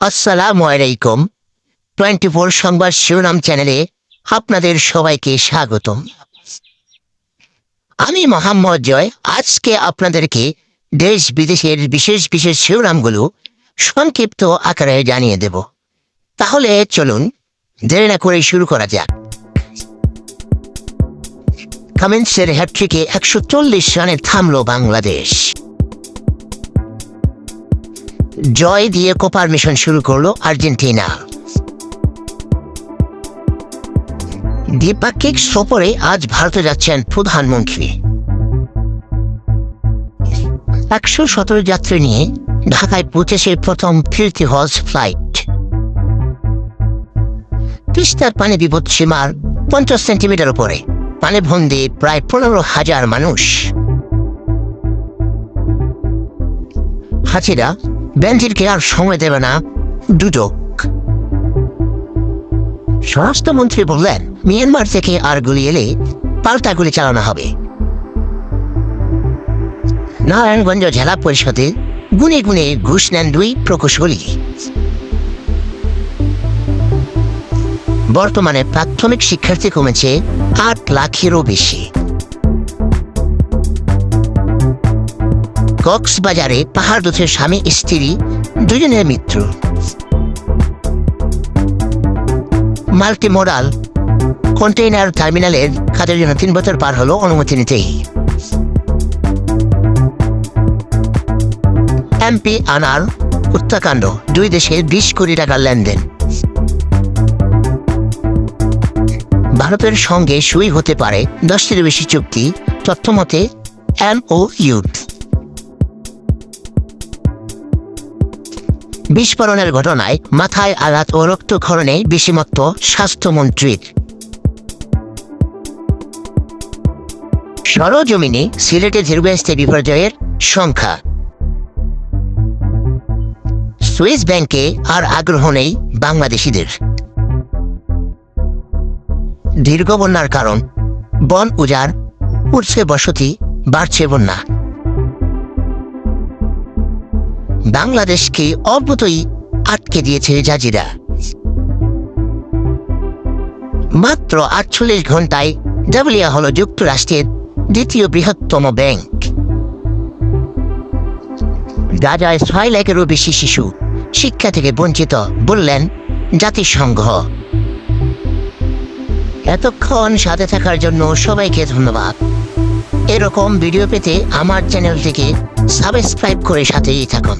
আসসালামু আলাইকুম। 24 সংবাদ শিরোনাম চ্যানেলে আপনাদের সবাইকে স্বাগতম। আমি মোহাম্মদ জয়। আজকে আপনাদেরকে দেশ বিদেশের বিশেষ বিশেষ শিরোনামগুলো সংক্ষিপ্ত আকারে জানিয়ে দেব। তাহলে চলুন দেরি না করে শুরু করা যাক। কামিন্সের হ্যাটট্রিকে 140 রানে থামল বাংলাদেশ। জয় দিয়ে কোপার মিশন শুরু করলো আর্জেন্টিনা। দ্বিপাক্ষিক সফরে আজ ভারতে যাচ্ছেন প্রধানমন্ত্রী। 117 যাত্রী নিয়ে ঢাকায় পৌঁছেছে প্রথম ফিরতি হজ ফ্লাইট। তিস্তার পানি বিপদসীমার 50 সেন্টিমিটার উপরে, পানিবন্দী প্রায় 15,000 মানুষ। হাসিনা বেনজিরকে আর সময় দেবে না দুদক। স্বরাষ্ট্রমন্ত্রী বললেন, মিয়ানমার থেকে আর গুলি এলে পাল্টা গুলি চালানো হবে। নারায়ণগঞ্জ জেলা পরিষদে গুনে গুনে ঘুষ নেন 2 প্রকৌশলী। বর্তমানে প্রাথমিক শিক্ষার্থী কমেছে 8 লাখেরও বেশি। কক্সবাজারে পাহাড় দুধের স্বামী স্ত্রী দুজনের মৃত্যু। মাল্টিমোডাল কন্টেইনার টার্মিনালের কাজের জন্য 3 বছর পার হলো অনুমতি নিতেই। এমপি আনার হত্যাকাণ্ড, 2 দেশে 20 কোটি টাকার লেনদেন। ভারতের সঙ্গে সই হতে পারে 10টির বেশি চুক্তি, তথ্যমতে MOU। বিস্ফোরণের ঘটনায় মাথায় আঘাত ও রক্তক্ষরণে বিষমত্ব স্বাস্থ্যমন্ত্রীর। সরজমিনে সিলেটে ধীরগস্তে বিপর্যয়ের সংখ্যা। সুইস ব্যাংকে আর আগ্রহ নেই বাংলাদেশিদের। দীর্ঘ বন্যার কারণ, বন উজাড়, উঠছে বসতি, বাড়ছে বন্যা। বাংলাদেশকে অল্পতই আটকে দিয়েছে জাজিরা। মাত্র 48 ঘন্টায় ডাবলিয়া হল যুক্তরাষ্ট্রের 2য় বৃহত্তম ব্যাংক। গাজায় 6 লাখেরও বেশি শিশু শিক্ষা থেকে বঞ্চিত, বললেন জাতিসংঘ। এতক্ষণ সাথে থাকার জন্য সবাইকে ধন্যবাদ। এরকম ভিডিও পেতে আমার চ্যানেলটিকে সাবস্ক্রাইব করে সাথেই থাকুন।